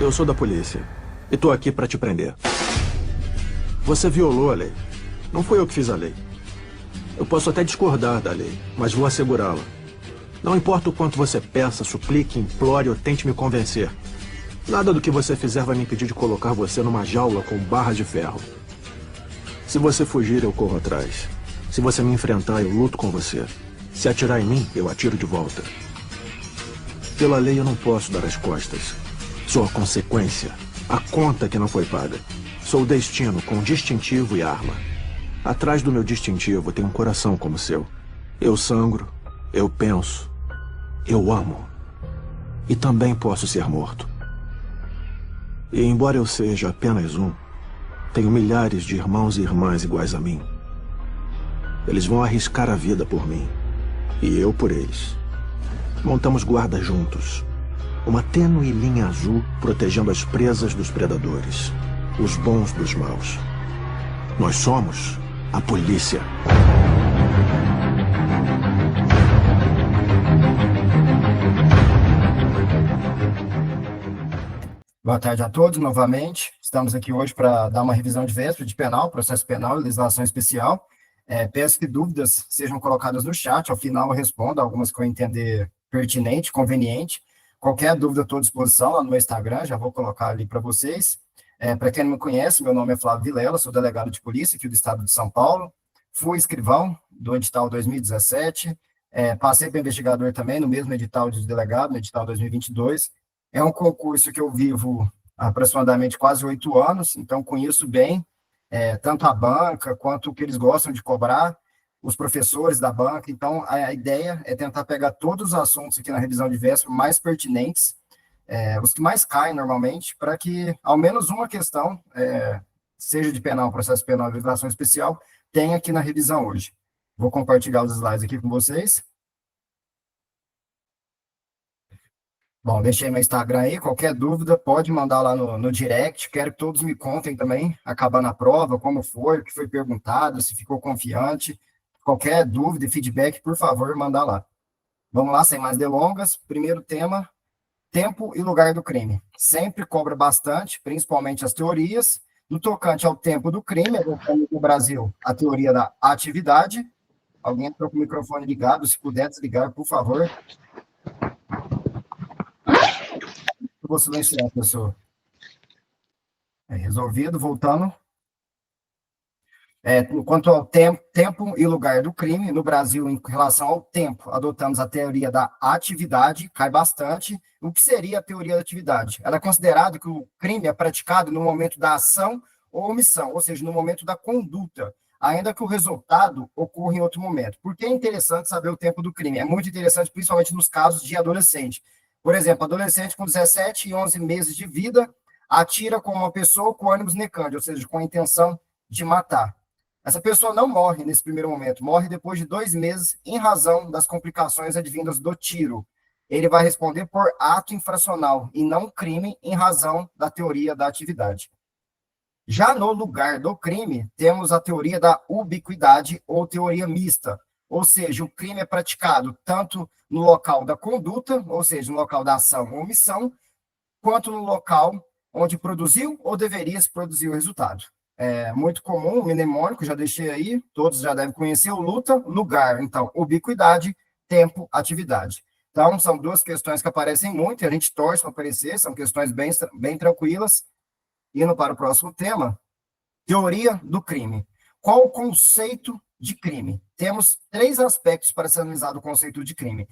Eu sou da polícia e tô aqui pra te prender. Você violou a lei. Não fui eu que fiz a lei. Eu posso até discordar da lei, mas vou assegurá-la. Não importa o quanto você peça, suplique, implore ou tente me convencer. Nada do que você fizer vai me impedir de colocar você numa jaula com barras de ferro. Se você fugir, eu corro atrás. Se você me enfrentar, eu luto com você. Se atirar em mim, eu atiro de volta. Pela lei, eu não posso dar as costas. Sou a consequência, a conta que não foi paga. Sou o destino com distintivo e arma. Atrás do meu distintivo tem um coração como o seu. Eu sangro, eu penso, eu amo. E também posso ser morto. E embora eu seja apenas um, tenho milhares de irmãos e irmãs iguais a mim. Eles vão arriscar a vida por mim. E eu por eles. Montamos guarda juntos. Uma tênue linha azul protegendo as presas dos predadores. Os bons dos maus. Nós somos a polícia. Boa tarde a todos, novamente. Estamos aqui hoje para dar uma revisão de véspera de penal, processo penal e legislação especial. Peço que dúvidas sejam colocadas no chat, ao final eu respondo algumas que eu entender pertinente, conveniente. Qualquer dúvida, estou à disposição lá no meu Instagram, já vou colocar ali para vocês. Para quem não me conhece, meu nome é Flávio Vilela, sou delegado de polícia aqui do estado de São Paulo. Fui escrivão do edital 2017, passei para investigador também, no mesmo edital de delegado, no edital 2022. É um concurso que eu vivo há aproximadamente quase 8 anos, então conheço bem tanto a banca quanto o que eles gostam de cobrar, os professores da banca. Então, a ideia é tentar pegar todos os assuntos aqui na revisão de véspera mais pertinentes, os que mais caem normalmente, para que ao menos uma questão, seja de penal, processo penal, legislação especial, tenha aqui na revisão hoje. Vou compartilhar os slides aqui com vocês. Bom, deixei meu Instagram aí, qualquer dúvida pode mandar lá no direct, quero que todos me contem também, acabando a prova, como foi, o que foi perguntado, se ficou confiante, qualquer dúvida e feedback, por favor, mandar lá. Vamos lá, sem mais delongas, primeiro tema, tempo e lugar do crime. Sempre cobra bastante, principalmente as teorias, no tocante ao tempo do crime, no Brasil, a teoria da atividade. Alguém entrou com o microfone ligado, se puder desligar, por favor. Eu vou silenciar a pessoa. Resolvido, voltando. Quanto ao tempo e lugar do crime, no Brasil, em relação ao tempo, adotamos a teoria da atividade, cai bastante. O que seria a teoria da atividade? Ela é considerada que o crime é praticado no momento da ação ou omissão, ou seja, no momento da conduta, ainda que o resultado ocorra em outro momento. Por que é interessante saber o tempo do crime? É muito interessante, principalmente nos casos de adolescente. Por exemplo, adolescente com 17 e 11 meses de vida atira com uma pessoa com ânimos necande, ou seja, com a intenção de matar. Essa pessoa não morre nesse primeiro momento, morre depois de 2 meses em razão das complicações advindas do tiro. Ele vai responder por ato infracional e não crime em razão da teoria da atividade. Já no lugar do crime, temos a teoria da ubiquidade ou teoria mista, ou seja, o crime é praticado tanto no local da conduta, ou seja, no local da ação ou omissão, quanto no local onde produziu ou deveria se produzir o resultado. É muito comum, o mnemônico, já deixei aí, todos já devem conhecer, o luta, lugar. Então, ubiquidade, tempo, atividade. Então, são duas questões que aparecem muito, e a gente torce para aparecer, são questões bem tranquilas. Indo para o próximo tema, teoria do crime. Qual o conceito de crime? Temos 3 aspectos para ser analisado o conceito de crime.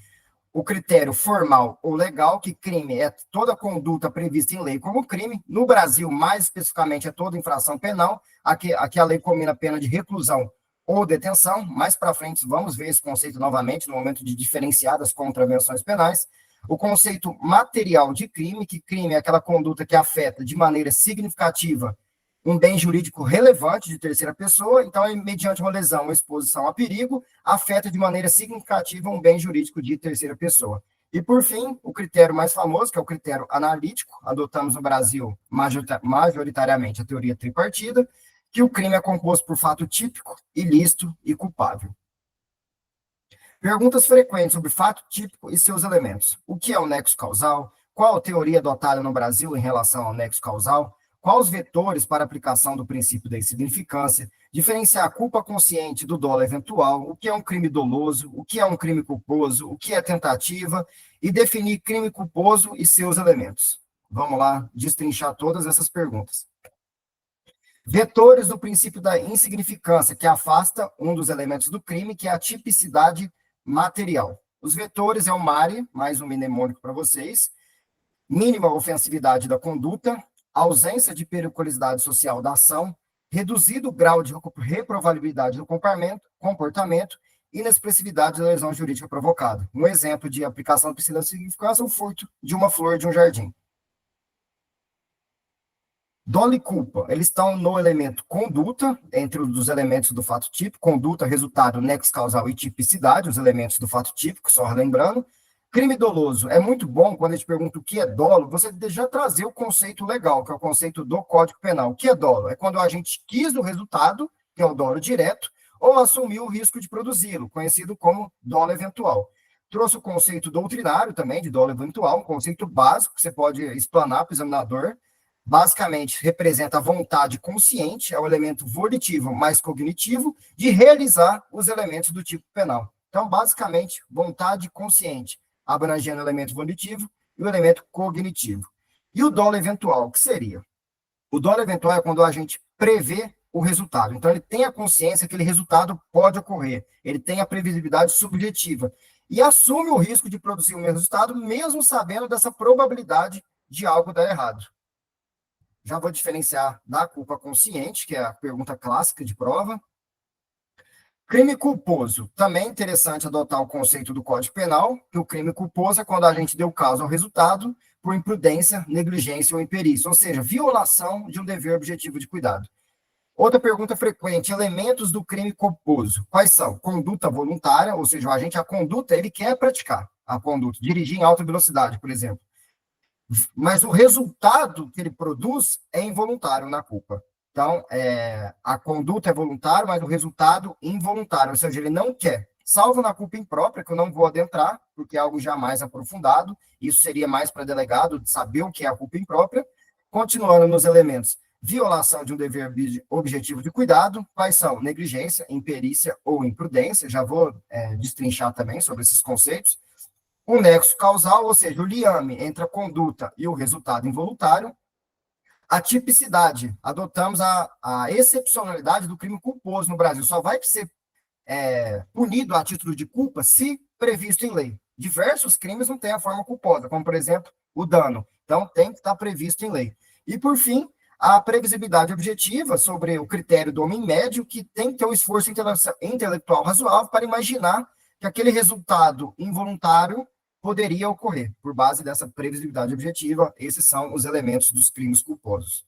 O critério formal ou legal, que crime é toda conduta prevista em lei como crime. No Brasil, mais especificamente, é toda infração penal. Aqui a lei combina a pena de reclusão ou detenção. Mais para frente, vamos ver esse conceito novamente, no momento de diferenciar das contravenções penais. O conceito material de crime, que crime é aquela conduta que afeta de maneira significativa um bem jurídico relevante de terceira pessoa, então, mediante uma lesão ou exposição a perigo, afeta de maneira significativa um bem jurídico de terceira pessoa. E, por fim, o critério mais famoso, que é o critério analítico, adotamos no Brasil majoritariamente a teoria tripartida, que o crime é composto por fato típico, ilícito e culpável. Perguntas frequentes sobre fato típico e seus elementos. O que é o nexo causal? qual a teoria adotada no Brasil em relação ao nexo causal, quais os vetores para aplicação do princípio da insignificância, diferenciar a culpa consciente do dolo eventual, o que é um crime doloso, o que é um crime culposo, o que é tentativa, e definir crime culposo e seus elementos. Vamos lá destrinchar todas essas perguntas. Vetores do princípio da insignificância, que afasta um dos elementos do crime, que é a tipicidade material. Os vetores é o MARE, mais um mnemônico para vocês, mínima ofensividade da conduta, ausência de periculosidade social da ação, reduzido grau de reprovabilidade do comportamento, inexpressividade da lesão jurídica provocada. Um exemplo de aplicação do princípio da insignificância é o furto de uma flor de um jardim. Dolo e culpa, eles estão no elemento conduta, entre os elementos do fato típico, conduta, resultado, nexo causal e tipicidade, os elementos do fato típico, só relembrando. Crime doloso, é muito bom, quando a gente pergunta o que é dolo, você já trazer o conceito legal, que é o conceito do Código Penal. O que é dolo? É quando a gente quis o resultado, que é o dolo direto, ou assumiu o risco de produzi-lo, conhecido como dolo eventual. Trouxe o conceito doutrinário também, de dolo eventual, um conceito básico, que você pode explanar para o examinador. Basicamente, representa a vontade consciente, é o elemento volitivo mais cognitivo, de realizar os elementos do tipo penal. Então, basicamente, vontade consciente, abrangendo o elemento volitivo e o elemento cognitivo. E o dolo eventual, o que seria? O dolo eventual é quando a gente prevê o resultado. Então, ele tem a consciência que aquele resultado pode ocorrer. Ele tem a previsibilidade subjetiva. E assume o risco de produzir o mesmo resultado, mesmo sabendo dessa probabilidade de algo dar errado. Já vou diferenciar da culpa consciente, que é a pergunta clássica de prova. Crime culposo. Também é interessante adotar o conceito do Código Penal, que o crime culposo é quando a gente deu causa ao resultado por imprudência, negligência ou imperícia, ou seja, violação de um dever objetivo de cuidado. Outra pergunta frequente, elementos do crime culposo. Quais são? Conduta voluntária, ou seja, a conduta, ele quer praticar a conduta, dirigir em alta velocidade, por exemplo. Mas o resultado que ele produz é involuntário na culpa. Então, a conduta é voluntária, mas o resultado involuntário, ou seja, ele não quer. Salvo na culpa imprópria, que eu não vou adentrar, porque é algo já mais aprofundado, isso seria mais para delegado de saber o que é a culpa imprópria. Continuando nos elementos, violação de um dever objetivo de cuidado, quais são? Negligência, imperícia ou imprudência, já vou destrinchar também sobre esses conceitos. O nexo causal, ou seja, o liame entre a conduta e o resultado involuntário. A tipicidade, adotamos a excepcionalidade do crime culposo no Brasil. Só vai ser punido a título de culpa se previsto em lei. Diversos crimes não têm a forma culposa, como, por exemplo, o dano. Então, tem que estar previsto em lei. E, por fim, a previsibilidade objetiva sobre o critério do homem médio, que tem que ter um esforço intelectual razoável para imaginar que aquele resultado involuntário poderia ocorrer. Por base dessa previsibilidade objetiva, esses são os elementos dos crimes culposos.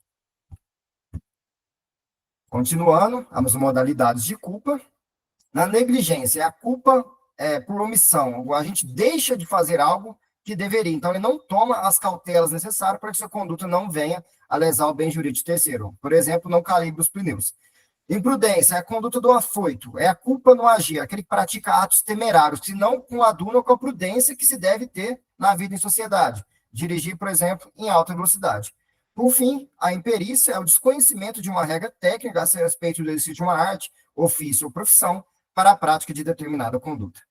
Continuando, as modalidades de culpa. Na negligência, a culpa por omissão. A gente deixa de fazer algo que deveria. Então, ele não toma as cautelas necessárias para que sua conduta não venha a lesar o bem jurídico terceiro. Por exemplo, não calibre os pneus. Imprudência é a conduta do afoito, é a culpa no agir, aquele que pratica atos temerários, se não com a duna ou com a prudência que se deve ter na vida em sociedade. Dirigir, por exemplo, em alta velocidade. Por fim, a imperícia é o desconhecimento de uma regra técnica a respeito do exercício de uma arte, ofício ou profissão para a prática de determinada conduta.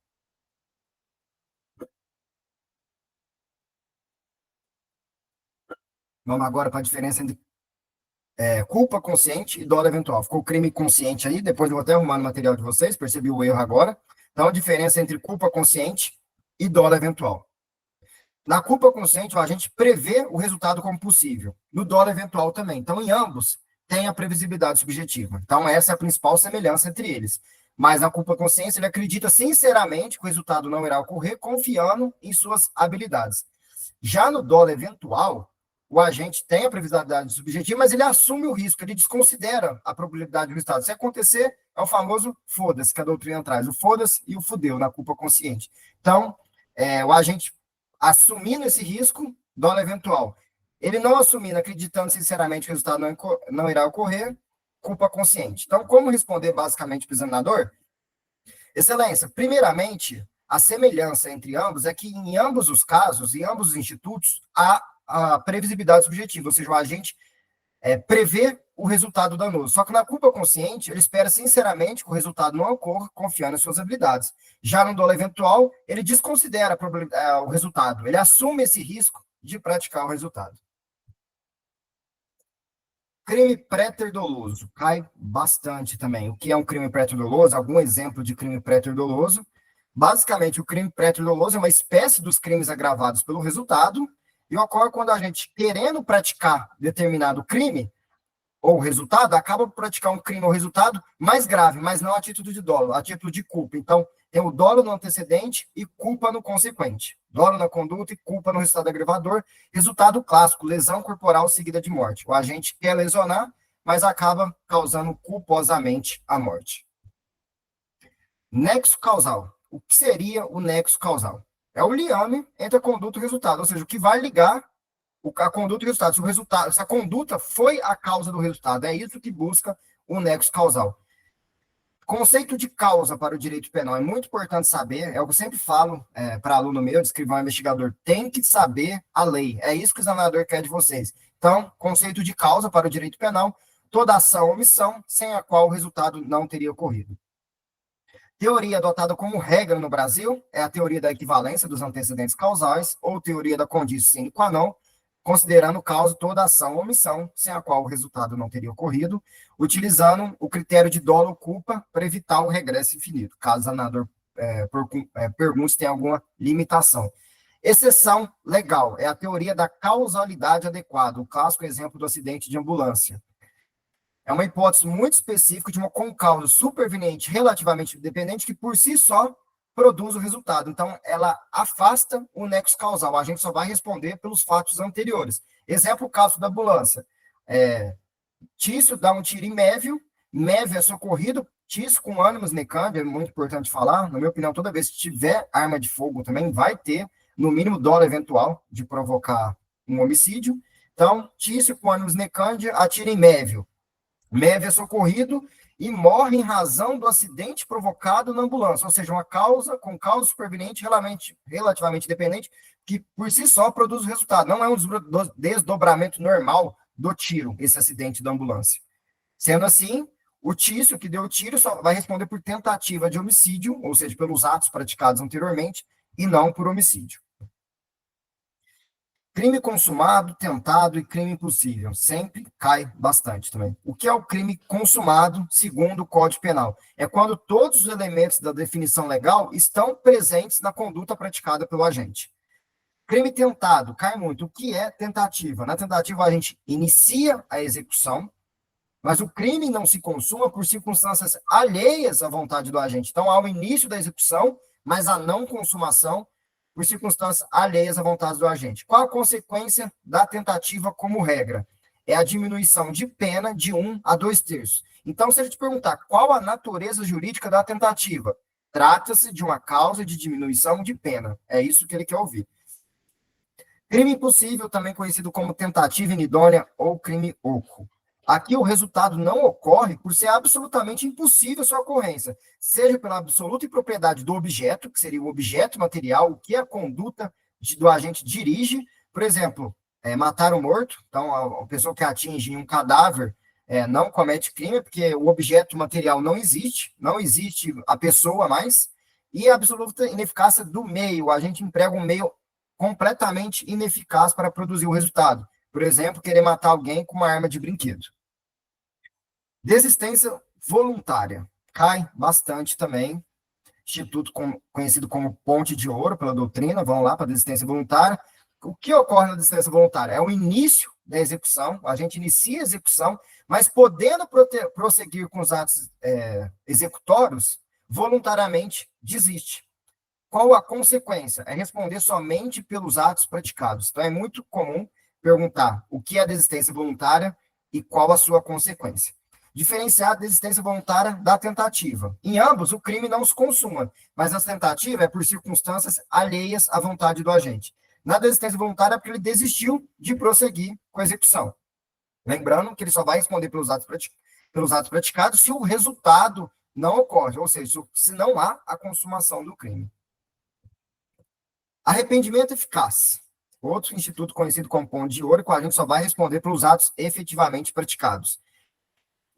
Vamos agora para a diferença entre culpa consciente e dolo eventual. Ficou crime consciente aí, depois eu vou até arrumar no material de vocês, percebi o erro agora. Então, a diferença entre culpa consciente e dolo eventual. Na culpa consciente, a gente prevê o resultado como possível. No dolo eventual também. Então, em ambos, tem a previsibilidade subjetiva. Então, essa é a principal semelhança entre eles. Mas na culpa consciente, ele acredita sinceramente que o resultado não irá ocorrer, confiando em suas habilidades. Já no dolo eventual, o agente tem a previsibilidade subjetiva, mas ele assume o risco, ele desconsidera a probabilidade do resultado. Se acontecer, é o famoso foda-se, que a doutrina traz, o foda-se e o fudeu na culpa consciente. Então, o agente assumindo esse risco, dolo eventual. Ele não assumindo, acreditando sinceramente que o resultado não irá ocorrer, culpa consciente. Então, como responder basicamente para o examinador? Excelência, primeiramente, A semelhança entre ambos é que, em ambos os casos, em ambos os institutos, há a previsibilidade subjetiva, ou seja, o agente prevê o resultado danoso. Só que na culpa consciente, ele espera sinceramente que o resultado não ocorra, confiando em suas habilidades. Já no dolo eventual, ele desconsidera o resultado, ele assume esse risco de praticar o resultado. Crime pré-terdoloso, cai bastante também. O que é um crime pré-terdoloso? Algum exemplo de crime pré-terdoloso? Basicamente, o crime pré-terdoloso é uma espécie dos crimes agravados pelo resultado e ocorre quando a gente, querendo praticar determinado crime, ou resultado, acaba por praticar um crime ou resultado mais grave, mas não a título de dolo, a título de culpa. Então, tem o dolo no antecedente e culpa no consequente. Dolo na conduta e culpa no resultado agravador. Resultado clássico, lesão corporal seguida de morte. O agente quer lesionar, mas acaba causando culposamente a morte. Nexo causal. O que seria o nexo causal? É o liame entre a conduta e o resultado, ou seja, o que vai ligar a conduta e o resultado. Se a conduta foi a causa do resultado, é isso que busca o nexo causal. Conceito de causa para o direito penal é muito importante saber, é o que eu sempre falo para aluno meu, de escrivão investigador, tem que saber a lei, é isso que o examinador quer de vocês. Então, conceito de causa para o direito penal, toda ação ou omissão sem a qual o resultado não teria ocorrido. Teoria adotada como regra no Brasil é a teoria da equivalência dos antecedentes causais, ou teoria da conditio sine qua non, considerando causa toda ação ou omissão, sem a qual o resultado não teria ocorrido, utilizando o critério de dolo ou culpa para evitar o regresso infinito, caso o examinador pergunte se tem alguma limitação. Exceção legal é a teoria da causalidade adequada, o clássico exemplo do acidente de ambulância. É uma hipótese muito específica de uma concausa superveniente relativamente independente que, por si só, produz o resultado. Então, ela afasta o nexo causal. A gente só vai responder pelos fatos anteriores. Exemplo, o caso da ambulância. Tício dá um tiro em Mévio, Mévio é socorrido, Tício com ânimos necâmbio, é muito importante falar. Na minha opinião, toda vez que tiver arma de fogo também vai ter, no mínimo, dolo eventual de provocar um homicídio. Então, Tício com ânimos necâmbio atira em Mévio. Mévio é socorrido e morre em razão do acidente provocado na ambulância, ou seja, uma causa com causa superveniente relativamente dependente, que por si só produz o resultado. Não é um desdobramento normal do tiro, esse acidente da ambulância. Sendo assim, o Tício, que deu o tiro, só vai responder por tentativa de homicídio, ou seja, pelos atos praticados anteriormente, e não por homicídio. Crime consumado, tentado e crime impossível. Sempre cai bastante também. O que é o crime consumado, segundo o Código Penal? É quando todos os elementos da definição legal estão presentes na conduta praticada pelo agente. Crime tentado, cai muito. O que é tentativa? Na tentativa, a gente inicia a execução, mas o crime não se consuma por circunstâncias alheias à vontade do agente. Então, há o início da execução, mas a não consumação por circunstâncias alheias à vontade do agente. Qual a consequência da tentativa como regra? É a diminuição de pena de 1 a 2/3. Então, se a gente perguntar qual a natureza jurídica da tentativa, trata-se de uma causa de diminuição de pena. É isso que ele quer ouvir. Crime impossível, também conhecido como tentativa inidônea ou crime oco. Aqui o resultado não ocorre por ser absolutamente impossível sua ocorrência, seja pela absoluta impropriedade do objeto, que seria o objeto material, o que a conduta do agente dirige. Por exemplo, matar um morto, então a pessoa que atinge um cadáver não comete crime, porque o objeto material não existe a pessoa mais, e a absoluta ineficácia do meio, a gente emprega um meio completamente ineficaz para produzir o resultado. Por exemplo, querer matar alguém com uma arma de brinquedo. Desistência voluntária. Cai bastante também. Instituto conhecido como Ponte de Ouro pela doutrina. Vamos lá para a desistência voluntária. O que ocorre na desistência voluntária? É o início da execução. A gente inicia a execução, mas podendo prosseguir com os atos executórios, voluntariamente desiste. Qual a consequência? É responder somente pelos atos praticados. Então, é muito comum perguntar o que é a desistência voluntária e qual a sua consequência. Diferenciar a desistência voluntária da tentativa. Em ambos, o crime não se consuma, mas a tentativa é por circunstâncias alheias à vontade do agente. Na desistência voluntária é porque ele desistiu de prosseguir com a execução. Lembrando que ele só vai responder pelos atos praticados se o resultado não ocorre, ou seja, se não há a consumação do crime. Arrependimento eficaz. Outro instituto conhecido como ponto de ouro, que a gente só vai responder pelos atos efetivamente praticados.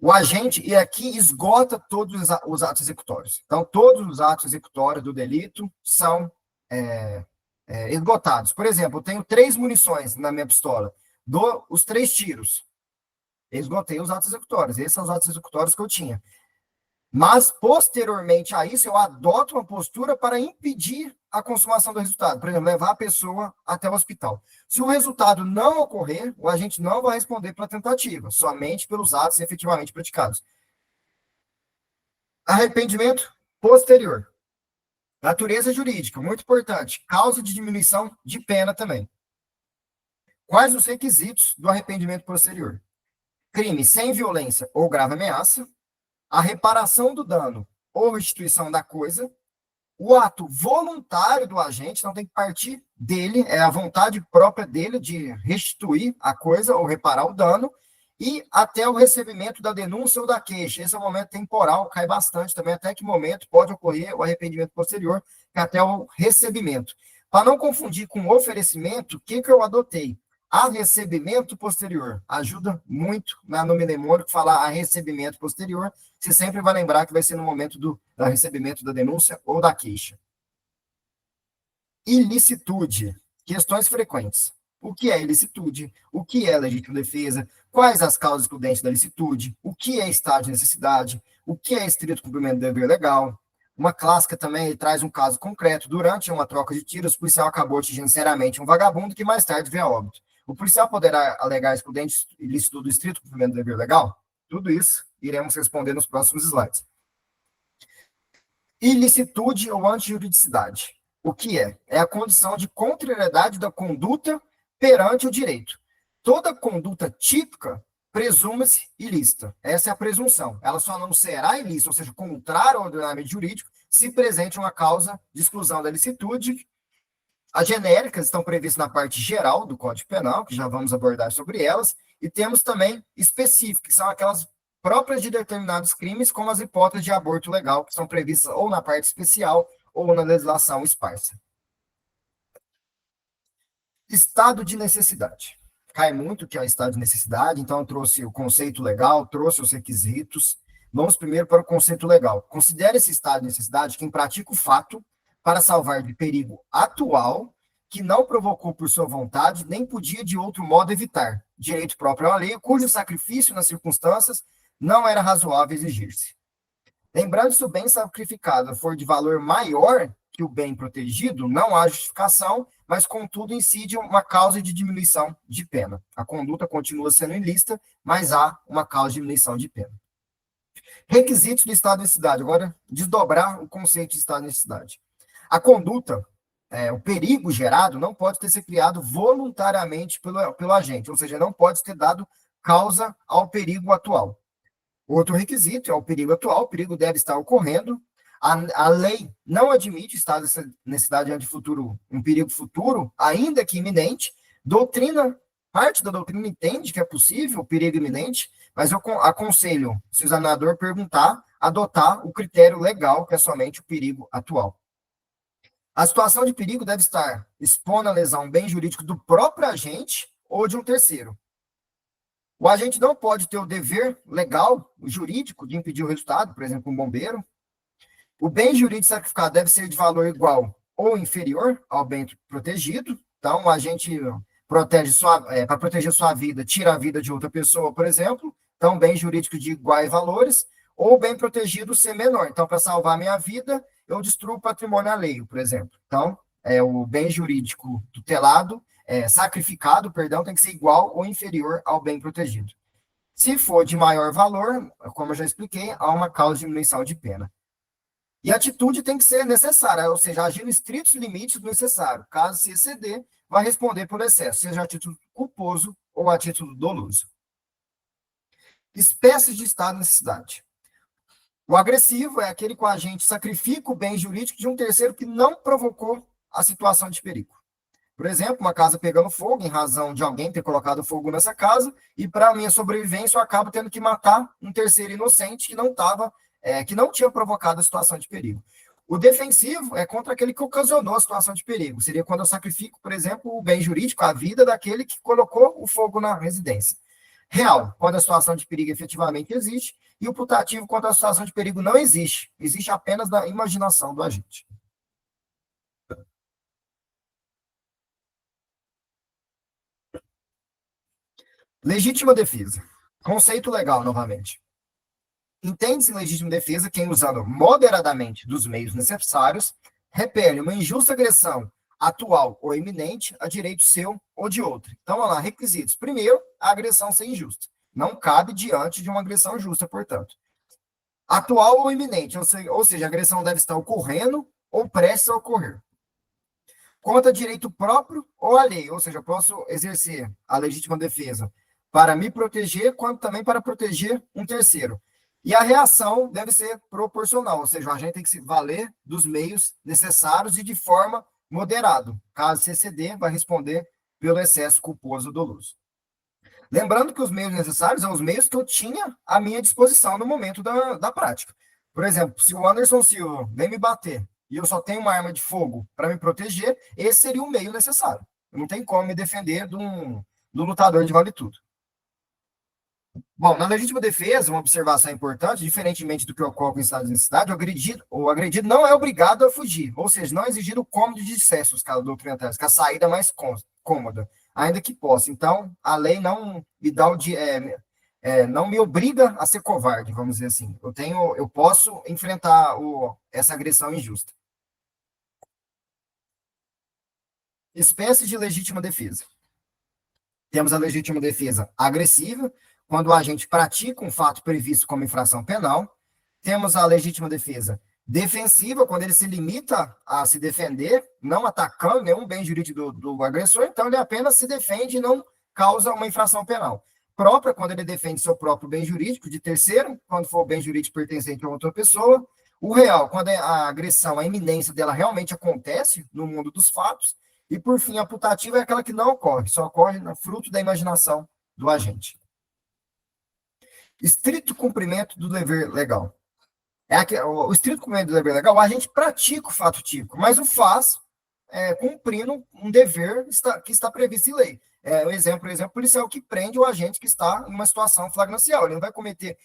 O agente, e aqui esgota todos os atos executórios. Então, todos os atos executórios do delito são esgotados. Por exemplo, eu tenho 3 munições na minha pistola, dou os 3 tiros. Esgotei os atos executórios. Esses são os atos executórios que eu tinha. Mas, posteriormente a isso, eu adoto uma postura para impedir a consumação do resultado. Por exemplo, levar a pessoa até o hospital. Se o resultado não ocorrer, o agente não vai responder pela tentativa, somente pelos atos efetivamente praticados. Arrependimento posterior. Natureza jurídica, muito importante. Causa de diminuição de pena também. Quais os requisitos do arrependimento posterior? Crime sem violência ou grave ameaça, a reparação do dano ou restituição da coisa, o ato voluntário do agente, não tem que partir dele, é a vontade própria dele de restituir a coisa ou reparar o dano, e até o recebimento da denúncia ou da queixa. Esse é o momento temporal, cai bastante também, até que momento pode ocorrer o arrependimento posterior, que é até o recebimento. Para não confundir com oferecimento, o que eu adotei? A recebimento posterior. Ajuda muito no mnemônico falar a recebimento posterior. Você sempre vai lembrar que vai ser no momento do recebimento da denúncia ou da queixa. Ilicitude. Questões frequentes. O que é ilicitude? O que é legítima defesa? Quais as causas prudentes da ilicitude? O que é estado de necessidade? O que é estrito cumprimento do dever legal? Uma clássica também, ele traz um caso concreto. Durante uma troca de tiros, o policial acabou atingindo seriamente um vagabundo que mais tarde veio a óbito. O policial poderá alegar excludente ilícito do estrito cumprimento do dever legal? Tudo isso iremos responder nos próximos slides. Ilicitude ou antijuridicidade. O que é? É a condição de contrariedade da conduta perante o direito. Toda conduta típica presume-se ilícita. Essa é a presunção. Ela só não será ilícita, ou seja, contrária ao ordenamento jurídico, se presente uma causa de exclusão da ilicitude. As genéricas estão previstas na parte geral do Código Penal, que já vamos abordar sobre elas, e temos também específicas, que são aquelas próprias de determinados crimes, como as hipóteses de aborto legal, que são previstas ou na parte especial ou na legislação esparsa. Estado de necessidade. Cai muito que é o estado de necessidade, então eu trouxe o conceito legal, trouxe os requisitos. Vamos primeiro para o conceito legal. Considere esse estado de necessidade quem pratica o fato para salvar de perigo atual, que não provocou por sua vontade, nem podia de outro modo evitar, direito próprio à lei, cujo sacrifício nas circunstâncias não era razoável exigir-se. Lembrando, se o bem sacrificado for de valor maior que o bem protegido, não há justificação, mas, contudo, incide uma causa de diminuição de pena. A conduta continua sendo ilícita, mas há uma causa de diminuição de pena. Requisitos do estado de necessidade. Agora, desdobrar o conceito de estado de necessidade. A conduta, o perigo gerado, não pode ter sido criado voluntariamente pelo agente, ou seja, não pode ter dado causa ao perigo atual. Outro requisito é o perigo atual, o perigo deve estar ocorrendo. A lei não admite estado de necessidade ante futuro, um perigo futuro, ainda que iminente. Parte da doutrina entende que é possível o perigo iminente, mas eu aconselho, se o examinador perguntar, adotar o critério legal, que é somente o perigo atual. A situação de perigo deve estar expondo a lesão a um bem jurídico do próprio agente ou de um terceiro. O agente não pode ter o dever legal, o jurídico, de impedir o resultado, por exemplo, um bombeiro. O bem jurídico sacrificado deve ser de valor igual ou inferior ao bem protegido. Então, o agente protege para proteger sua vida, tira a vida de outra pessoa, por exemplo. Então, bem jurídico de iguais valores, ou bem protegido ser menor. Então, para salvar minha vida, eu destruo o patrimônio alheio, por exemplo. Então, o bem jurídico tutelado, sacrificado, tem que ser igual ou inferior ao bem protegido. Se for de maior valor, como eu já expliquei, há uma causa de diminuição de pena. E a atitude tem que ser necessária, ou seja, agir nos estritos limites do necessário. Caso se exceder, vai responder por excesso, seja a título culposo ou a título doloso. Espécies de estado de necessidade. O agressivo é aquele que o agente sacrifica o bem jurídico de um terceiro que não provocou a situação de perigo. Por exemplo, uma casa pegando fogo em razão de alguém ter colocado fogo nessa casa, e para minha sobrevivência eu acabo tendo que matar um terceiro inocente que não tinha provocado a situação de perigo. O defensivo é contra aquele que ocasionou a situação de perigo. Seria quando eu sacrifico, por exemplo, o bem jurídico, a vida daquele que colocou o fogo na residência. Real, quando a situação de perigo efetivamente existe, e o putativo, quando a situação de perigo não existe. Existe apenas na imaginação do agente. Legítima defesa. Conceito legal, novamente. Entende-se em legítima defesa quem, usando moderadamente dos meios necessários, repele uma injusta agressão atual ou iminente a direito seu ou de outro. Então, olha lá, requisitos. Primeiro, a agressão ser injusta. Não cabe diante de uma agressão justa, portanto. Atual ou iminente, ou seja, a agressão deve estar ocorrendo ou prestes a ocorrer. Contra direito próprio ou alheio, ou seja, eu posso exercer a legítima defesa para me proteger, quanto também para proteger um terceiro. E a reação deve ser proporcional, ou seja, a gente tem que se valer dos meios necessários e de forma moderada. Caso se exceder, vai responder pelo excesso culposo ou doloso. Lembrando que os meios necessários são os meios que eu tinha à minha disposição no momento da prática. Por exemplo, se o Anderson Silva vem me bater e eu só tenho uma arma de fogo para me proteger, esse seria o meio necessário. Não tem como me defender do lutador de vale tudo. Bom, na legítima defesa, uma observação importante, diferentemente do que ocorre em estado de necessidade, o agredido não é obrigado a fugir, ou seja, não é exigido o cômodo de cessos, caso doutrinários, que a saída é mais cômoda, ainda que possa. Então, a lei não me dá não me obriga a ser covarde, vamos dizer assim. Eu posso enfrentar essa agressão injusta. Espécies de legítima defesa. Temos a legítima defesa agressiva, quando o agente pratica um fato previsto como infração penal. Temos a legítima defesa defensiva, quando ele se limita a se defender, não atacando nenhum bem jurídico do agressor, então ele apenas se defende e não causa uma infração penal. Própria, quando ele defende seu próprio bem jurídico de terceiro, quando for o bem jurídico pertencente a outra pessoa. O real, quando a agressão, a iminência dela realmente acontece no mundo dos fatos. E, por fim, a putativa é aquela que não ocorre, só ocorre no fruto da imaginação do agente. Estrito cumprimento do dever legal. O estrito cumprimento do dever legal, a gente pratica o fato típico, mas o faz cumprindo um dever que está previsto em lei. O exemplo policial que prende o agente que está em uma situação flagrancial. Ele não vai cometer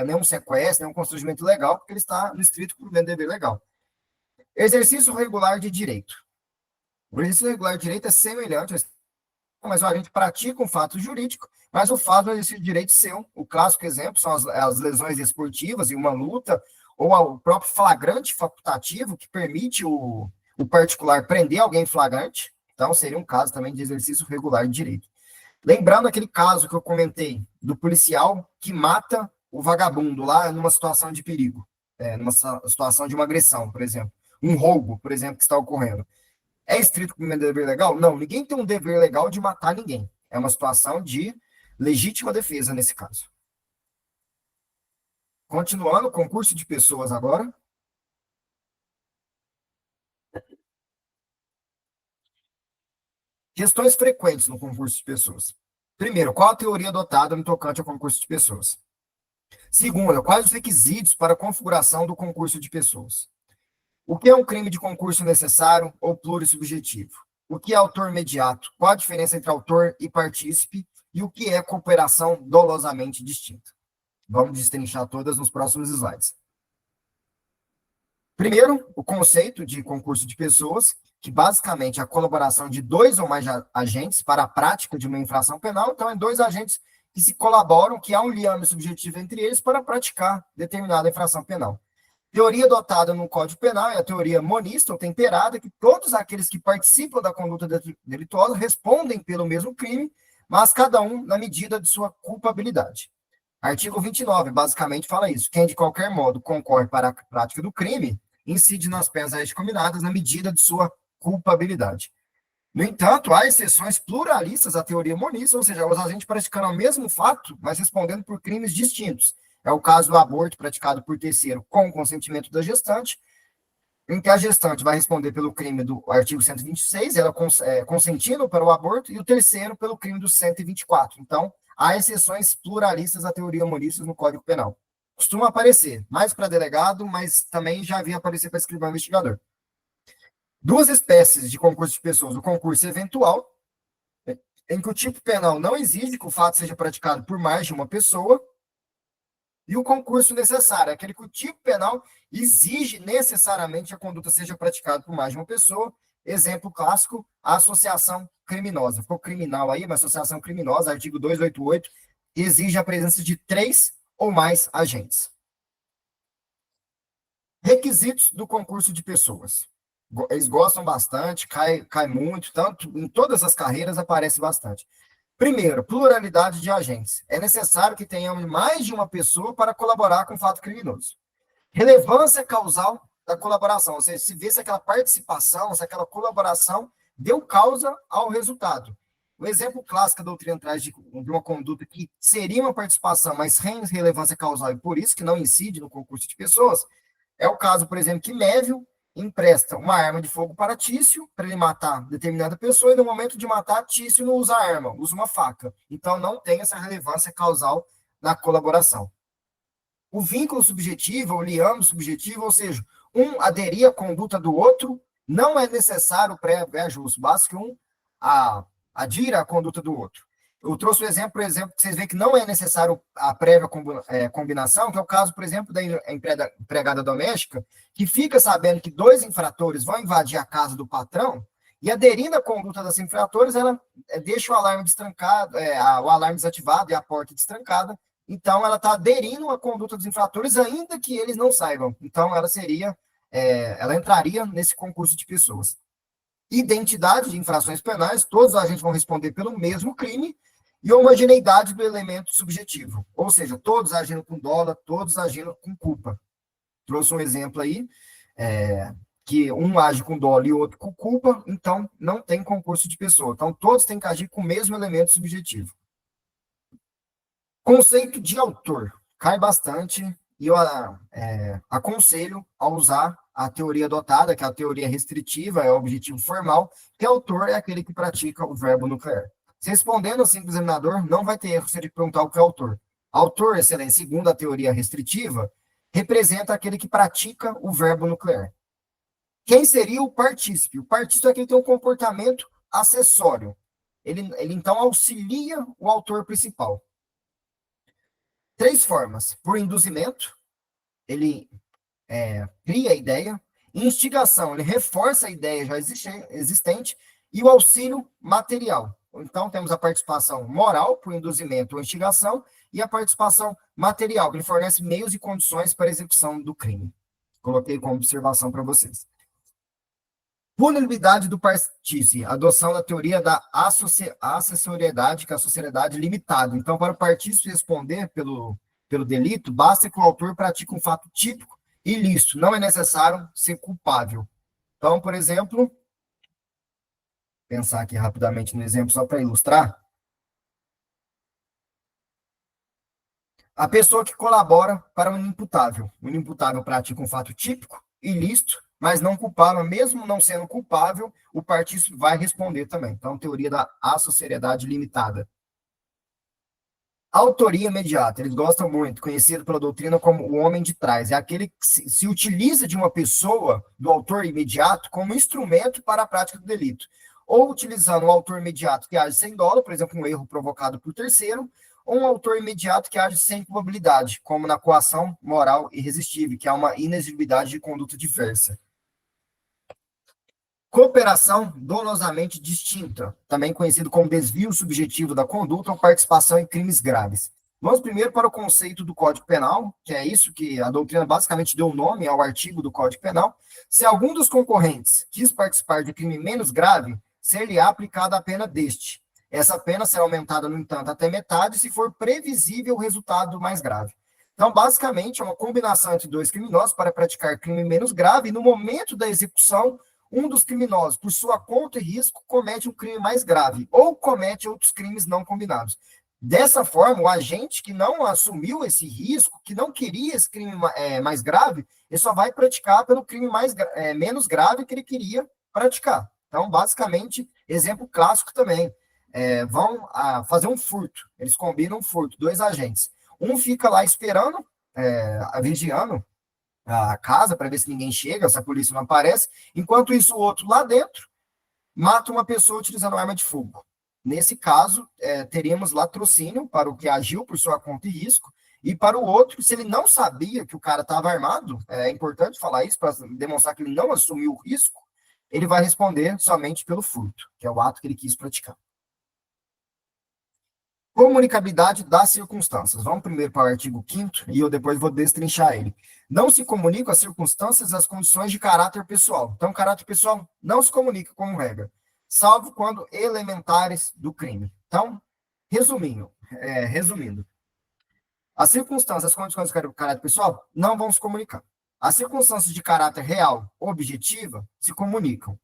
nenhum sequestro, nenhum constrangimento ilegal, porque ele está no estrito cumprimento do dever legal. Exercício regular de direito. O exercício regular de direito é semelhante, mas a gente pratica um fato jurídico, mas o faz no exercício de direito seu. O clássico exemplo são as lesões esportivas em uma luta, ou o próprio flagrante facultativo, que permite o particular prender alguém em flagrante. Então, seria um caso também de exercício regular de direito. Lembrando aquele caso que eu comentei, do policial que mata o vagabundo lá numa situação de perigo, numa situação de uma agressão, por exemplo. Um roubo, por exemplo, que está ocorrendo. É estrito cumprimento do dever legal? Não, ninguém tem um dever legal de matar ninguém. É uma situação de legítima defesa nesse caso. Continuando, concurso de pessoas agora. Questões frequentes no concurso de pessoas. Primeiro, qual a teoria adotada no tocante ao concurso de pessoas? Segundo, quais os requisitos para a configuração do concurso de pessoas? O que é um crime de concurso necessário ou plurissubjetivo? O que é autor imediato? Qual a diferença entre autor e partícipe? E o que é cooperação dolosamente distinta? Vamos destrinchar todas nos próximos slides. Primeiro, o conceito de concurso de pessoas, que basicamente é a colaboração de dois ou mais agentes para a prática de uma infração penal. Então, é dois agentes que se colaboram, que há um liame subjetivo entre eles para praticar determinada infração penal. Teoria adotada no Código Penal é a teoria monista ou temperada, que todos aqueles que participam da conduta delituosa respondem pelo mesmo crime, mas cada um na medida de sua culpabilidade. Artigo 29, basicamente, fala isso. Quem, de qualquer modo, concorre para a prática do crime, incide nas penas combinadas na medida de sua culpabilidade. No entanto, há exceções pluralistas à teoria monista, ou seja, os agentes praticando o mesmo fato, mas respondendo por crimes distintos. É o caso do aborto praticado por terceiro com consentimento da gestante, em que a gestante vai responder pelo crime do artigo 126, ela consentindo para o aborto, e o terceiro pelo crime do 124. Então, há exceções pluralistas à teoria monista no Código Penal. Costuma aparecer, mais para delegado, mas também já havia aparecido para escrivão investigador. Duas espécies de concurso de pessoas. O concurso eventual, em que o tipo penal não exige que o fato seja praticado por mais de uma pessoa, e o concurso necessário, aquele que o tipo penal exige necessariamente que a conduta seja praticada por mais de uma pessoa. Exemplo clássico, a associação criminosa. Ficou criminal aí, mas associação criminosa, artigo 288, exige a presença de 3 ou mais agentes. Requisitos do concurso de pessoas. Eles gostam bastante, cai muito, tanto em todas as carreiras aparece bastante. Primeiro, pluralidade de agentes. É necessário que tenhamos mais de uma pessoa para colaborar com o fato criminoso. Relevância causal da colaboração, ou seja, se vê se aquela participação, se aquela colaboração deu causa ao resultado. O exemplo clássico da doutrina traz de uma conduta que seria uma participação, mas sem relevância causal, e por isso que não incide no concurso de pessoas, é o caso, por exemplo, que Mévio empresta uma arma de fogo para Tício, para ele matar determinada pessoa, e no momento de matar, Tício não usa arma, usa uma faca. Então, não tem essa relevância causal na colaboração. O vínculo subjetivo, o liame subjetivo, ou seja, um aderir à conduta do outro, não é necessário o prévio ajuste, basta que um adira à conduta do outro. Eu trouxe o exemplo, por exemplo, que vocês veem que não é necessário a prévia combinação, que é o caso, por exemplo, da empregada doméstica, que fica sabendo que 2 infratores vão invadir a casa do patrão, e aderindo à conduta das infratores, ela deixa o alarme destrancado, o alarme desativado e a porta destrancada. Então, ela está aderindo à conduta dos infratores, ainda que eles não saibam. Então, ela entraria nesse concurso de pessoas. Identidade de infrações penais, todos os agentes vão responder pelo mesmo crime, e homogeneidade do elemento subjetivo, ou seja, todos agindo com dolo, todos agindo com culpa. Trouxe um exemplo aí, que um age com dolo e o outro com culpa, então não tem concurso de pessoa. Então, todos têm que agir com o mesmo elemento subjetivo. Conceito de autor. Cai bastante, e eu aconselho a usar a teoria adotada, que é a teoria restritiva, é o objetivo formal, que autor é aquele que pratica o verbo nuclear. Se respondendo ao simples examinador, não vai ter erro se ele perguntar o que é autor. Autor, excelência, segundo a teoria restritiva, representa aquele que pratica o verbo nuclear. Quem seria o partícipe? O partícipe é aquele que tem um comportamento acessório. Ele então auxilia o autor principal. 3 formas. Por induzimento, ele cria a ideia. Instigação, ele reforça a ideia já existente. E o auxílio material. Então, temos a participação moral, por induzimento ou instigação, e a participação material, que ele fornece meios e condições para a execução do crime. Coloquei como observação para vocês. Punibilidade do partícipe, adoção da teoria da acessoriedade, que é a sociedade limitada. Então, para o partícipe responder pelo delito, basta que o autor pratique um fato típico e ilícito, não é necessário ser culpável. Então, por exemplo, pensar aqui rapidamente no exemplo só para ilustrar. A pessoa que colabora para um inimputável. O inimputável pratica um fato típico, ilícito, mas não culpável. Mesmo não sendo culpável, o partícipe vai responder também. Então, teoria da associariedade limitada. Autoria imediata. Eles gostam muito, conhecido pela doutrina como o homem de trás. É aquele que se utiliza de uma pessoa, do autor imediato, como instrumento para a prática do delito. Ou utilizando o autor imediato que age sem dolo, por exemplo, um erro provocado por terceiro, ou um autor imediato que age sem culpabilidade, como na coação moral irresistível, que é uma inexigibilidade de conduta diversa. Cooperação dolosamente distinta, também conhecido como desvio subjetivo da conduta ou participação em crimes graves. Vamos primeiro para o conceito do Código Penal, que é isso que a doutrina basicamente deu nome ao artigo do Código Penal. Se algum dos concorrentes quis participar de crime menos grave, ser-lhe-á aplicada a pena deste. Essa pena será aumentada, no entanto, até metade, se for previsível o resultado mais grave. Então, basicamente, é uma combinação entre 2 criminosos para praticar crime menos grave, e no momento da execução, um dos criminosos, por sua conta e risco, comete um crime mais grave, ou comete outros crimes não combinados. Dessa forma, o agente que não assumiu esse risco, que não queria esse crime mais grave, ele só vai praticar pelo crime menos grave que ele queria praticar. Então, basicamente, exemplo clássico também, vão fazer um furto, eles combinam um furto, 2 agentes. Um fica lá esperando vigiando a casa para ver se ninguém chega, se a polícia não aparece. Enquanto isso, o outro lá dentro mata uma pessoa utilizando arma de fogo. Nesse caso, teríamos latrocínio para o que agiu por sua conta e risco, e para o outro, se ele não sabia que o cara estava armado, é importante falar isso para demonstrar que ele não assumiu o risco, ele vai responder somente pelo furto, que é o ato que ele quis praticar. Comunicabilidade das circunstâncias. Vamos primeiro para o artigo 5º e eu depois vou destrinchar ele. Não se comunicam as circunstâncias e as condições de caráter pessoal. Então, caráter pessoal não se comunica como regra, salvo quando elementares do crime. Então, resumindo, as circunstâncias, as condições de caráter pessoal não vão se comunicar. As circunstâncias de caráter real, objetiva, se comunicam.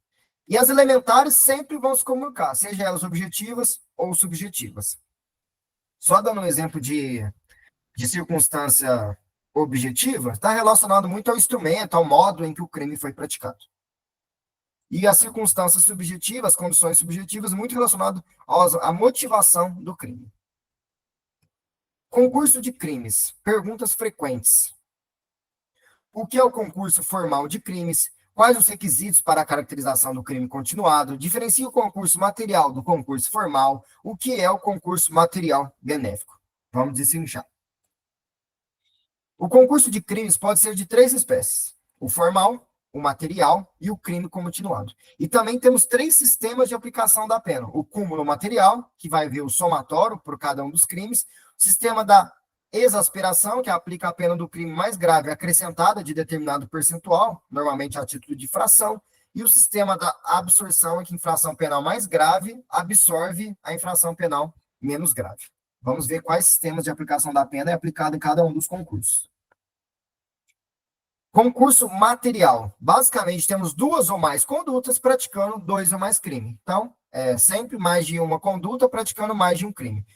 E as elementares sempre vão se comunicar, seja elas objetivas ou subjetivas. Só dando um exemplo de circunstância objetiva, está relacionado muito ao instrumento, ao modo em que o crime foi praticado. E as circunstâncias subjetivas, condições subjetivas, muito relacionado à motivação do crime. Concurso de crimes. Perguntas frequentes. O que é o concurso formal de crimes? Quais os requisitos para a caracterização do crime continuado? Diferencia o concurso material do concurso formal. O que é o concurso material benéfico? Vamos destrinchar. O concurso de crimes pode ser de 3 espécies: o formal, o material e o crime continuado. E também temos 3 sistemas de aplicação da pena: o cúmulo material, que vai ver o somatório por cada um dos crimes; o sistema da exasperação, que aplica a pena do crime mais grave acrescentada de determinado percentual, normalmente a título de fração; e o sistema da absorção, em que a infração penal mais grave absorve a infração penal menos grave. Vamos ver quais sistemas de aplicação da pena é aplicado em cada um dos concursos. Concurso material. Basicamente, temos 2 ou mais condutas praticando 2 ou mais crimes. Então, sempre mais de uma conduta praticando mais de um crime.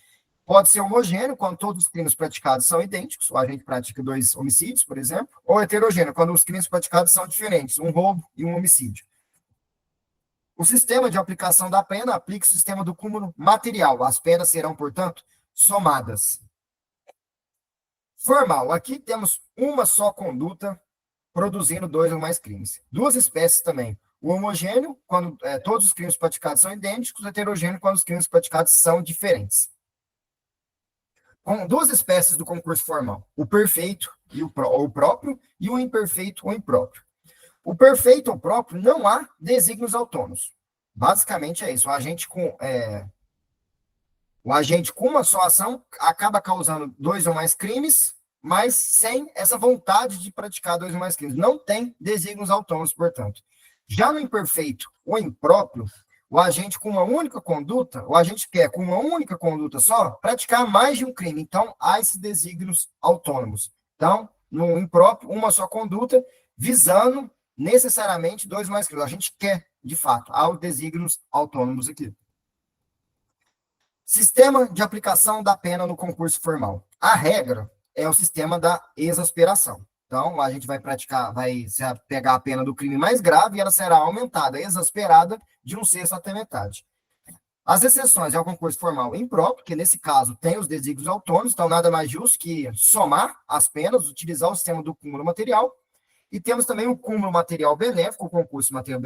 Pode ser homogêneo, quando todos os crimes praticados são idênticos, o agente pratica 2 homicídios, por exemplo, ou heterogêneo, quando os crimes praticados são diferentes, um roubo e um homicídio. O sistema de aplicação da pena aplica o sistema do cúmulo material. As penas serão, portanto, somadas. Formal. Aqui temos uma só conduta produzindo 2 ou mais crimes. 2 espécies também. O homogêneo, quando todos os crimes praticados são idênticos; o heterogêneo, quando os crimes praticados são diferentes. Com 2 espécies do concurso formal: o perfeito e o próprio, e o imperfeito ou impróprio. O perfeito ou próprio não há desígnios autônomos. Basicamente é isso. O agente com uma só ação acaba causando 2 ou mais crimes, mas sem essa vontade de praticar 2 ou mais crimes. Não tem desígnios autônomos, portanto. Já no imperfeito ou impróprio, o agente com uma única conduta, o agente quer, com uma única conduta só, praticar mais de um crime. Então, há esses desígnios autônomos. Então, no impróprio, uma só conduta, visando necessariamente 2 ou mais crimes. A gente quer, de fato, há os desígnios autônomos aqui. Sistema de aplicação da pena no concurso formal. A regra é o sistema da exasperação. Então, a gente vai pegar a pena do crime mais grave e ela será aumentada, exasperada, de 1/6 até metade. As exceções é o concurso formal impróprio, que nesse caso tem os desígnios autônomos, então nada mais justo que somar as penas, utilizar o sistema do cúmulo material. E temos também o cúmulo material benéfico, o concurso material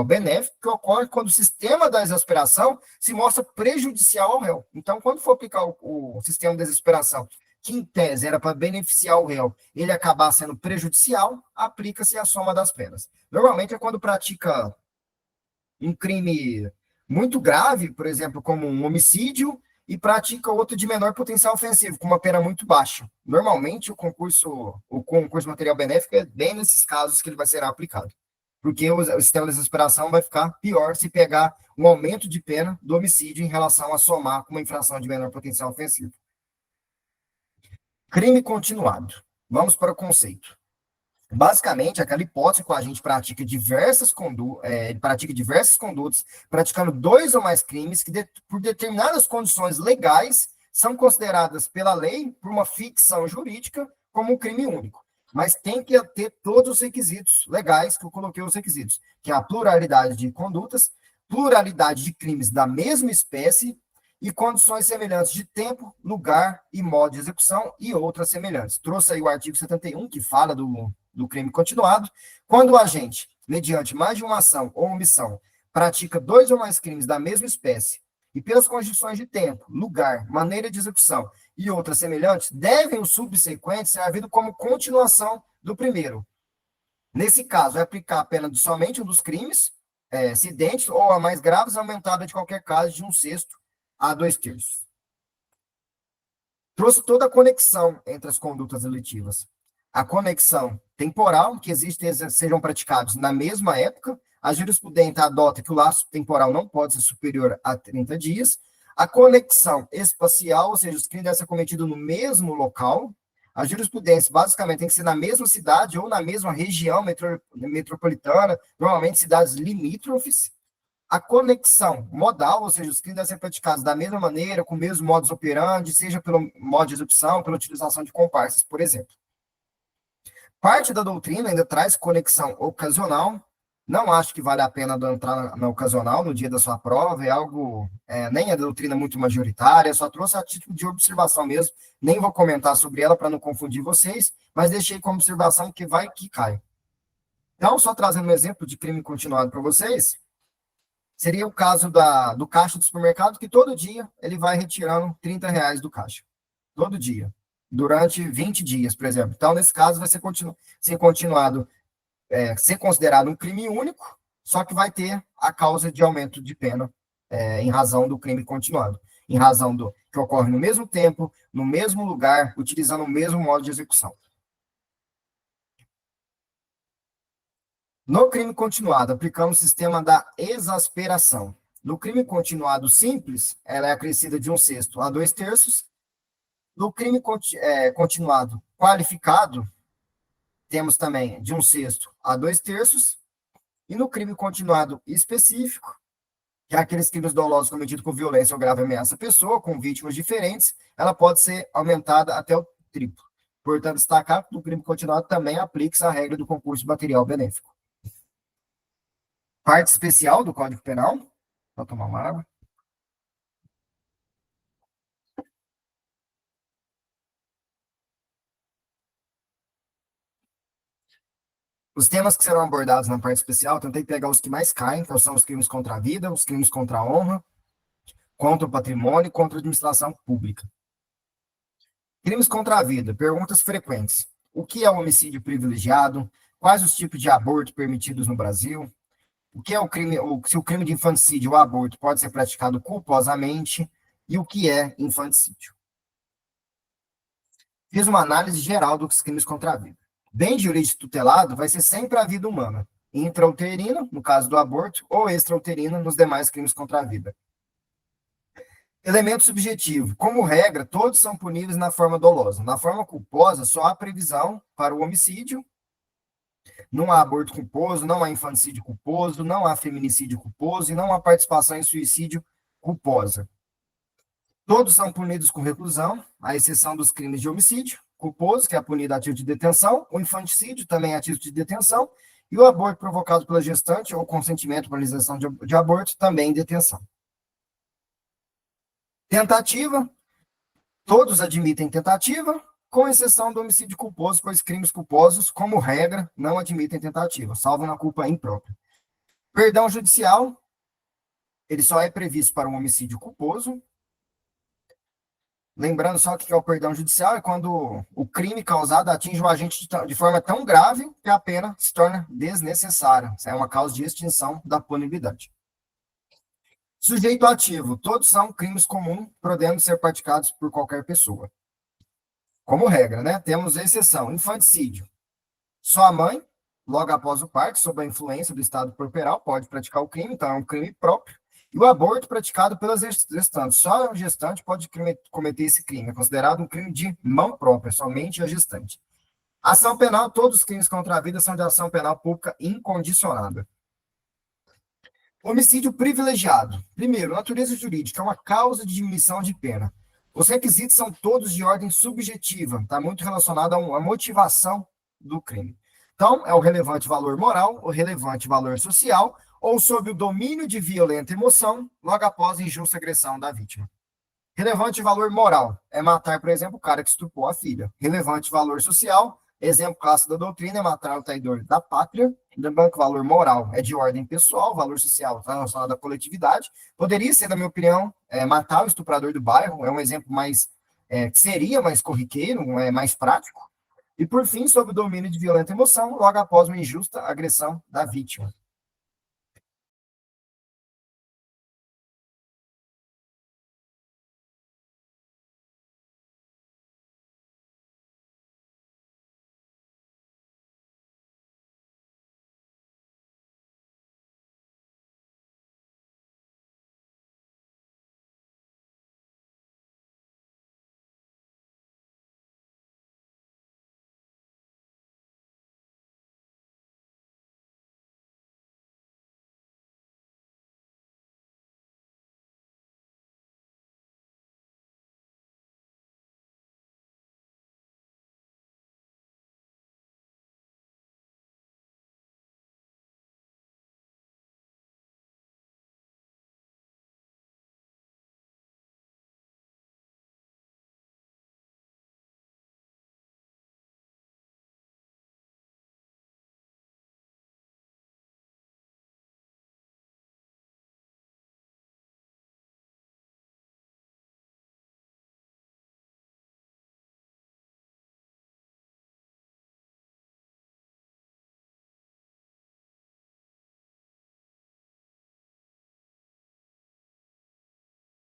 benéfico, que ocorre quando o sistema da exasperação se mostra prejudicial ao réu. Então, quando for aplicar o sistema da exasperação, que em tese era para beneficiar o réu, ele acabar sendo prejudicial, aplica-se a soma das penas. Normalmente é quando pratica um crime muito grave, por exemplo, como um homicídio, e pratica outro de menor potencial ofensivo, com uma pena muito baixa. Normalmente, o concurso material benéfico é bem nesses casos que ele vai ser aplicado. Porque o sistema de exasperação vai ficar pior se pegar um aumento de pena do homicídio em relação a somar com uma infração de menor potencial ofensivo. Crime continuado. Vamos para o conceito. Basicamente, aquela hipótese que a gente pratica diversas condutas, praticando 2 ou mais crimes que, por determinadas condições legais, são consideradas pela lei, por uma ficção jurídica, como um crime único. Mas tem que ter todos os requisitos legais, que eu coloquei os requisitos, que é a pluralidade de condutas, pluralidade de crimes da mesma espécie e condições semelhantes de tempo, lugar e modo de execução e outras semelhantes. Trouxe aí o artigo 71, que fala do crime continuado. Quando o agente, mediante mais de uma ação ou omissão, pratica dois ou mais crimes da mesma espécie e pelas condições de tempo, lugar, maneira de execução e outras semelhantes, devem os subsequentes ser havido como continuação do primeiro. Nesse caso, é aplicar a pena de somente um dos crimes, se idênticos ou a mais graves, aumentada de qualquer caso de 1/6 a 2/3. Trouxe toda a conexão entre as condutas delitivas. A conexão temporal, que existe, sejam praticados na mesma época. A jurisprudência adota que o laço temporal não pode ser superior a 30 dias. A conexão espacial, ou seja, os crimes devem ser cometidos no mesmo local. A jurisprudência, basicamente, tem que ser na mesma cidade ou na mesma região metropolitana, normalmente cidades limítrofes. A conexão modal, ou seja, os crimes devem ser praticados da mesma maneira, com o mesmo modus operandi, seja pelo modo de execução, pela utilização de comparsas, por exemplo. Parte da doutrina ainda traz conexão ocasional. Não acho que vale a pena entrar na ocasional no dia da sua prova, é algo, nem a doutrina muito majoritária, só trouxe a título de observação mesmo, nem vou comentar sobre ela para não confundir vocês, mas deixei como observação que vai que cai. Então, só trazendo um exemplo de crime continuado para vocês, seria o caso do caixa do supermercado, que todo dia ele vai retirando R$ 30 do caixa. Todo dia. Durante 20 dias, por exemplo. Então, nesse caso, vai ser continuado, ser considerado um crime único, só que vai ter a causa de aumento de pena em razão do crime continuado. Em razão do que ocorre no mesmo tempo, no mesmo lugar, utilizando o mesmo modo de execução. No crime continuado, aplicamos o sistema da exasperação. No crime continuado simples, ela é acrescida de 1/6 a 2/3. No crime continuado qualificado, temos também de 1/6 a 2/3. E no crime continuado específico, que é aqueles crimes dolosos cometidos com violência ou grave ameaça à pessoa, com vítimas diferentes, ela pode ser aumentada até o triplo. Portanto, destacar que no crime continuado também aplica-se a regra do concurso material benéfico. Parte especial do Código Penal. Vou tomar uma água. Os temas que serão abordados na parte especial, tentei pegar os que mais caem, que são os crimes contra a vida, os crimes contra a honra, contra o patrimônio e contra a administração pública. Crimes contra a vida, perguntas frequentes. O que é o homicídio privilegiado? Quais os tipos de aborto permitidos no Brasil? O que é o crime, se o crime de infanticídio ou aborto pode ser praticado culposamente? E o que é infanticídio? Fiz uma análise geral dos crimes contra a vida. Bem jurídico tutelado vai ser sempre a vida humana, intrauterina, no caso do aborto, ou extrauterina, nos demais crimes contra a vida. Elemento subjetivo. Como regra, todos são puníveis na forma dolosa. Na forma culposa, só há previsão para o homicídio. Não há aborto culposo, não há infanticídio culposo, não há feminicídio culposo e não há participação em suicídio culposa. Todos são punidos com reclusão, à exceção dos crimes de homicídio culposo, que é punido a título de detenção, o infanticídio também é a título de detenção, e o aborto provocado pela gestante ou consentimento para a realização de aborto também em detenção. Tentativa, todos admitem tentativa, com exceção do homicídio culposo, pois crimes culposos, como regra, não admitem tentativa, salvo na culpa imprópria. Perdão judicial, ele só é previsto para um homicídio culposo. Lembrando só que o perdão judicial é quando o crime causado atinge o agente de forma tão grave que a pena se torna desnecessária. Isso é uma causa de extinção da punibilidade. Sujeito ativo. Todos são crimes comuns, podendo ser praticados por qualquer pessoa. Como regra, né? Temos exceção. Infanticídio. Só a mãe, logo após o parto, sob a influência do estado corporal, pode praticar o crime, então é um crime próprio. E o aborto praticado pelas gestantes. Só a gestante pode cometer esse crime. É considerado um crime de mão própria, somente a gestante. Ação penal, todos os crimes contra a vida são de ação penal pública incondicionada. Homicídio privilegiado. Primeiro, natureza jurídica, é uma causa de diminuição de pena. Os requisitos são todos de ordem subjetiva, está muito relacionado à motivação do crime. Então, é o relevante valor moral, o relevante valor social, ou sob o domínio de violenta emoção, logo após a injusta agressão da vítima. Relevante valor moral é matar, por exemplo, o cara que estuprou a filha. Relevante valor social, exemplo clássico da doutrina, é matar o traidor da pátria. Lembrando que o valor moral é de ordem pessoal, valor social está relacionado à coletividade. Poderia ser, na minha opinião, matar o estuprador do bairro, é um exemplo mais, que seria mais corriqueiro, mais prático. E, por fim, sobre o domínio de violenta emoção, logo após uma injusta agressão da vítima.